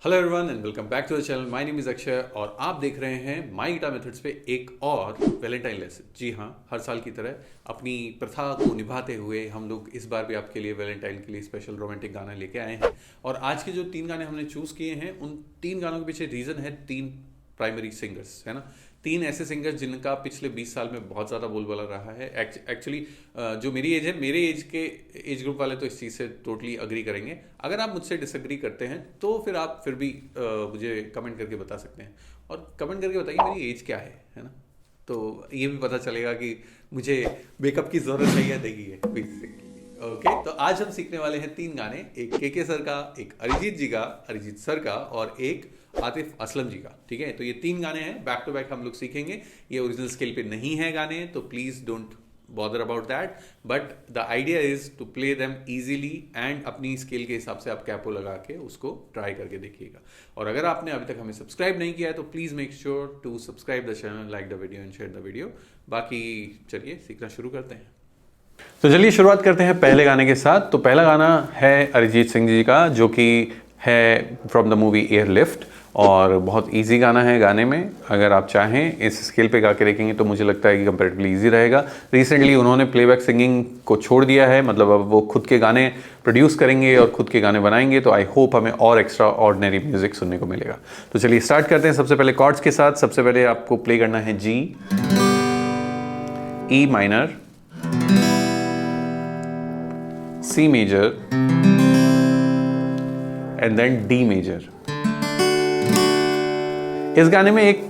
Hello everyone and welcome back to the channel. My name is Akshay और आप देख रहे हैं माय गिटार मेथड्स पे एक और वैलेंटाइन लेसन। जी हाँ, हर साल की तरह अपनी प्रथा को निभाते हुए हम लोग इस बार भी आपके लिए वैलेंटाइन के लिए स्पेशल रोमांटिक गाना लेके आए हैं। और आज के जो 3 गाने हमने चूज़ किए हैं उन 3 गानों के पीछे रीज़न है 3 प्राइमरी सिंगर्स, है ना। 3 ऐसे सिंगर्स जिनका पिछले 20 साल में बहुत ज़्यादा बोलबाला रहा है। एक्चुअली जो मेरी एज है, मेरे एज ग्रुप वाले तो इस चीज़ से टोटली अग्री करेंगे। अगर आप मुझसे डिसएग्री करते हैं तो फिर आप फिर भी मुझे कमेंट करके बता सकते हैं। और कमेंट करके बताइए मेरी एज क्या है ना। तो ये भी पता चलेगा कि मुझे मेकअप की ज़रूरत नहीं है, देखिए बेसिकली। ओके, तो आज हम सीखने वाले हैं 3 गाने, एक के सर का, एक अरिजीत सर का और एक आतिफ असलम जी का। ठीक है, तो ये 3 गाने हैं, बैक टू बैक हम लोग सीखेंगे। ये ओरिजिनल स्केल पे नहीं है गाने, तो please don't bother about that, but the idea is to play them easily and अपनी स्केल के हिसाब से आप कैपो लगा के उसको ट्राई करके देखिएगा। और अगर आपने अभी तक हमें सब्सक्राइब नहीं किया है तो please make sure to subscribe the channel, like the video and share the video. बाकी चलिए सीखना शुरू करते हैं। तो चलिए शुरुआत करते हैं पहले गाने के साथ। तो पहला गाना है अरिजीत सिंह जी का, जो कि है फ्रॉम द मूवी एयरलिफ्ट और बहुत इजी गाना है। गाने में अगर आप चाहें इस स्केल पे गा के देखेंगे तो मुझे लगता है कि कंपैरेटिवली इजी रहेगा। रिसेंटली उन्होंने प्लेबैक सिंगिंग को छोड़ दिया है, मतलब अब वो खुद के गाने प्रोड्यूस करेंगे और खुद के गाने बनाएंगे। तो आई होप हमें और एक्स्ट्रा ऑर्डिनरी म्यूजिक सुनने को मिलेगा। तो चलिए स्टार्ट करते हैं सबसे पहले कॉर्ड्स के साथ। सबसे पहले आपको प्ले करना है G, E minor, C major and then D major। इस गाने में एक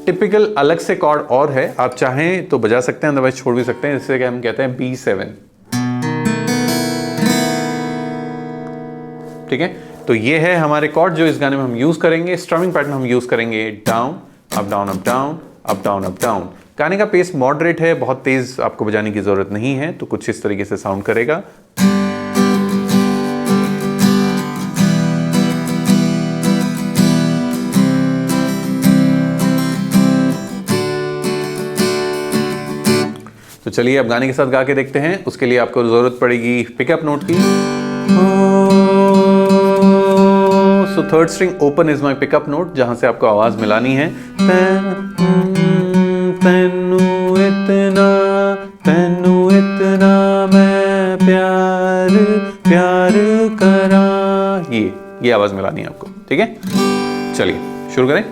टिपिकल अलग से कॉर्ड और है, आप चाहें तो बजा सकते हैं, अदरवाइज छोड़ भी सकते हैं। जिससे कि हम कहते हैं B7। ठीक है, तो ये है हमारे कॉर्ड जो इस गाने में हम यूज करेंगे। स्ट्रमिंग पैटर्न हम यूज करेंगे down up down up down up down up down. गाने का पेस मॉडरेट है, बहुत तेज आपको बजाने की जरूरत नहीं है। तो कुछ इस तरीके से साउंड करेगा। तो चलिए अब गाने के साथ गा के देखते हैं। उसके लिए आपको जरूरत पड़ेगी पिकअप नोट की। So third string open is my pickup note, जहां से आपको आवाज मिलानी है। तेनू इतना मैं प्यार प्यार करा, ये आवाज मिलानी है आपको। ठीक है, चलिए शुरू करें।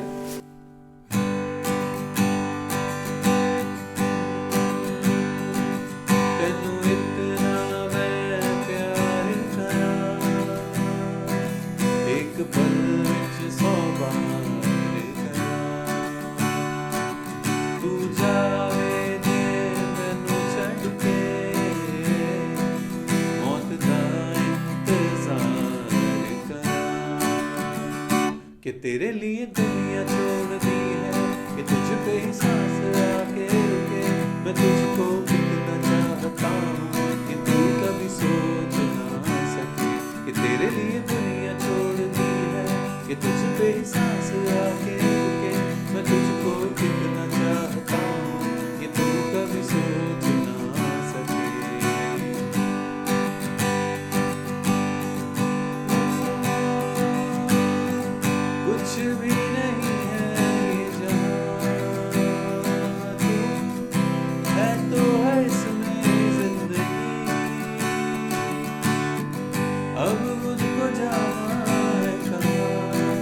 कि तेरे लिए दुनिया छोड़ दी है, कि तुझ पे ही सांस आके रुके। मैं तुझको कितना चाहता हूँ कि तू कभी सोच ना सके। कि तेरे लिए दुनिया छोड़ दी है, कि तुझ पे ही सांस आके रुके। मैं तुझको कितना चाहता हूँ कि तू कभी सोच ना सके। कुछ भी नहीं है ये जहां, तू है तो है इसमें जिंदगी। अब मुझको जाना है कहाँ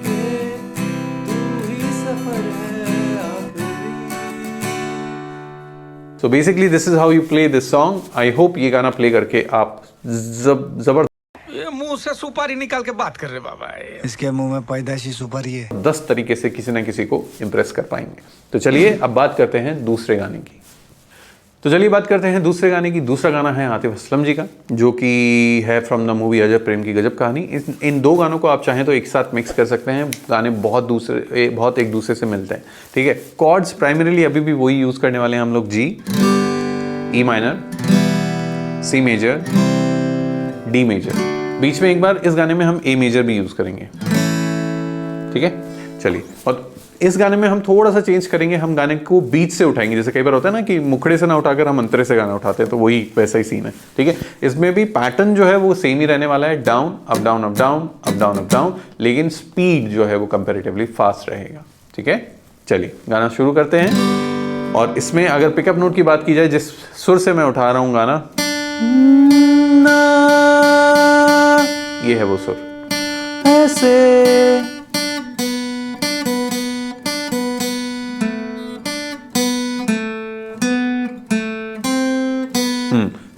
के तू ही सफर है आखिरी। So basically this is how you play this song. I hope ये गाना प्ले करके आप जबरदस्त मुंह से सुपारी निकाल के बात कर रहे बाबा। इसके मुंह में पैदाइशी सुपारी है। 10 तरीके से किसी ना किसी को इम्प्रेस कर पाएंगे। तो चलिए अब बात करते हैं दूसरे गाने की। तो चलिए बात करते हैं दूसरे गाने की। दूसरा गाना है आतिफ असलम जी का, जो कि है फ्रॉम द मूवी अजब प्रेम की गजब कहानी। इन 2 गानों को आप चाहें तो एक साथ मिक्स कर सकते हैं। गाने बहुत एक दूसरे से मिलते हैं। ठीक है, कॉर्ड्स प्राइमरीली अभी भी वही यूज करने वाले हैं हम लोग, G, E minor, C major, D major. बीच में एक बार इस गाने में हम ए मेजर भी यूज करेंगे। ठीक है, चलिए, और इस गाने में हम थोड़ा सा चेंज करेंगे, हम गाने को बीच से उठाएंगे। जैसे कई बार होता है ना कि मुखड़े से ना उठाकर हम अंतरे से गाना उठाते हैं, तो वही वैसा ही सीन है, ठीक है। इसमें भी पैटर्न जो है वो सेम ही रहने वाला है, down up down up down up down up down, लेकिन स्पीड जो है वो कंपेरेटिवली फास्ट रहेगा, ठीक है। चलिए गाना शुरू करते हैं। और इसमें अगर पिकअप नोट की बात की जाए, जिस सुर से मैं उठा रहा हूँ गाना, ये है वो सुर, ऐसे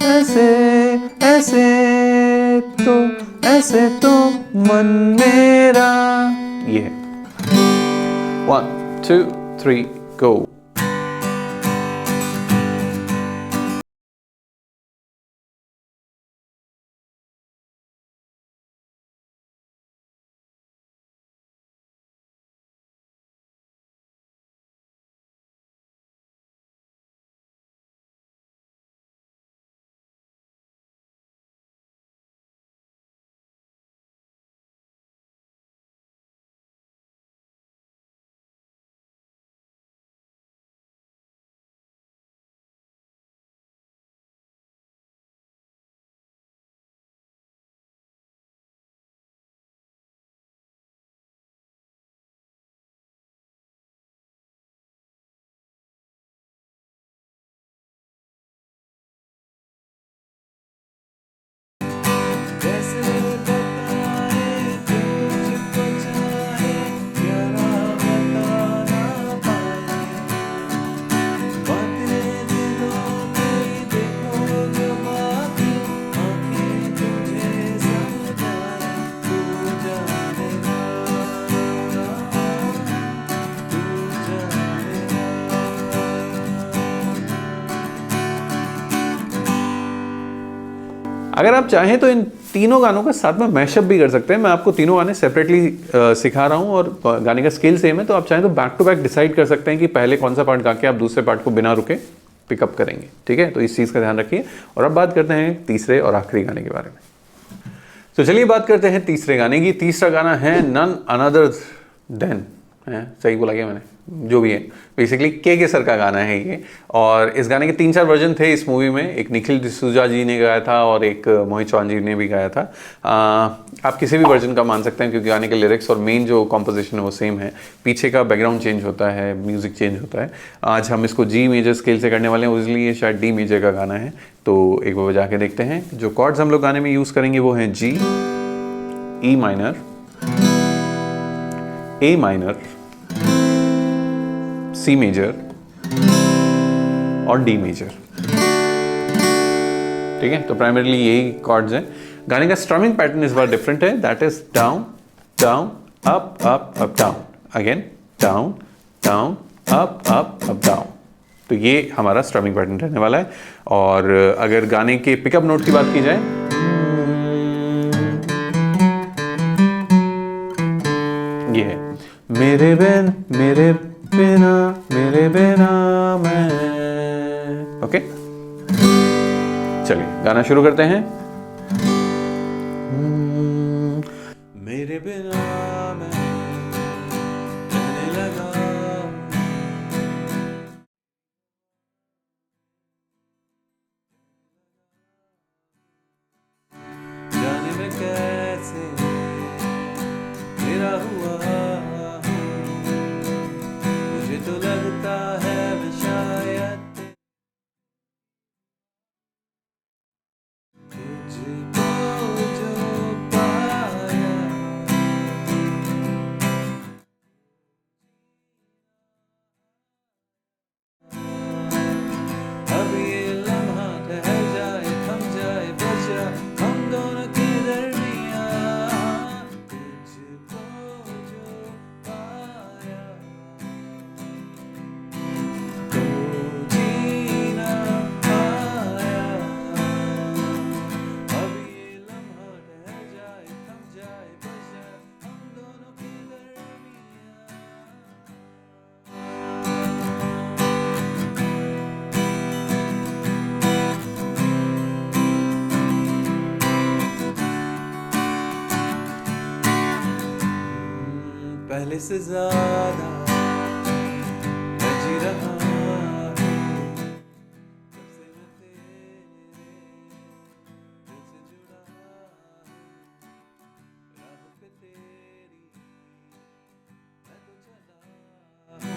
ऐसे ऐसे ऐसे तो मन मेरा, ये है। 1 2 3 go। अगर आप चाहें तो इन तीनों गानों का साथ में मैशअप भी कर सकते हैं। मैं आपको तीनों गाने सेपरेटली सिखा रहा हूं और गाने का स्केल सेम है, तो आप चाहें तो बैक टू बैक डिसाइड कर सकते हैं कि पहले कौन सा पार्ट गा के आप दूसरे पार्ट को बिना रुके पिकअप करेंगे, ठीक है। तो इस चीज़ का ध्यान रखिए। और अब बात करते हैं तीसरे और आखिरी गाने के बारे में। तो चलिए बात करते हैं तीसरे गाने की। तीसरा गाना है नन अनदर देन, सही बोला क्या मैंने, जो भी है, बेसिकली के सर का गाना है ये। और इस गाने के 3-4 वर्जन थे इस मूवी में। एक निखिल डिसूजा जी ने गाया था और एक मोहित चौहान जी ने भी गाया था। आप किसी भी वर्जन का मान सकते हैं, क्योंकि गाने के लिरिक्स और मेन जो कॉम्पोजिशन है वो सेम है। पीछे का बैकग्राउंड चेंज होता है, म्यूजिक चेंज होता है। आज हम इसको जी मेजर स्केल से करने वाले हैं, इसलिए ये शायद डी मेजर का गाना है। तो एक बार बजा के देखते हैं। जो कॉर्ड्स हम लोग गाने में यूज़ करेंगे वो हैं G, E minor, A minor, C major और डी मेजर, ठीक है। तो प्राइमरीली यही कॉर्ड्स हैं। गाने का स्ट्रमिंग पैटर्न इस बार डिफरेंट है, that is down down up up up down, again down down up up up down. तो ये हमारा स्ट्रमिंग पैटर्न रहने वाला है। और अगर गाने के पिकअप नोट की बात की जाए, ये है मेरे बिना मैं। ओके, चलिए गाना शुरू करते हैं। मेरे बिना मैं कहने लगा, जाने में कैसे मेरा हुआ, तो लगता है शायद तुझको जो पाया, अब ये लम्हा ठहर जाए, थम जाए, बच जाए हम दोनों के दरमियां, तुझको जो पहले से ज्यादा मैं जी रहा हूँ, जब से मैं तेरे दिल से जुड़ा हूँ, राहों पे तेरी मैं तो चला हूँ,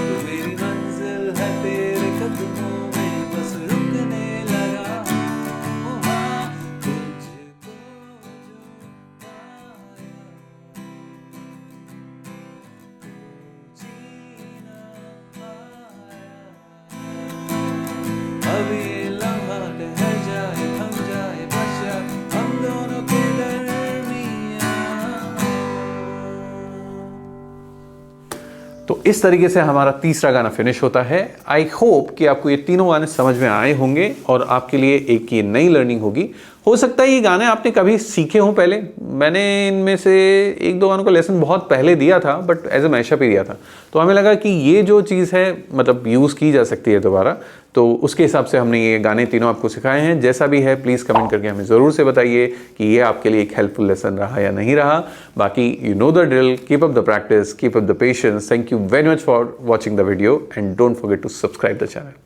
तो मेरी मंजिल है तेरे कदमों में, बस रुकने लगा हूँ, हाँ, तुझको जो पाया जीना आया, अब ये लम्हा ठहर जाए, थम जाए, बस जाए हम दोनों के दरमियाँ। तो इस तरीके से हमारा तीसरा गाना फिनिश होता है। आई होप कि आपको ये तीनों गाने समझ में आए होंगे और आपके लिए एक ये नई लर्निंग होगी। हो सकता है ये गाने आपने कभी सीखे हों पहले, मैंने इनमें से एक दो गानों का लेसन बहुत पहले दिया था, बट एज ए मैशअप ही दिया था, तो हमें लगा कि ये जो चीज़ है मतलब यूज़ की जा सकती है दोबारा, तो उसके हिसाब से हमने ये गाने तीनों आपको सिखाए हैं। जैसा भी है प्लीज़ कमेंट करके हमें ज़रूर से बताइए कि ये आपके लिए एक हेल्पफुल लेसन रहा या नहीं रहा। बाकी you know the drill, keep up the practice, keep up the patience. Thank you very much for watching the video and don't forget to subscribe the channel.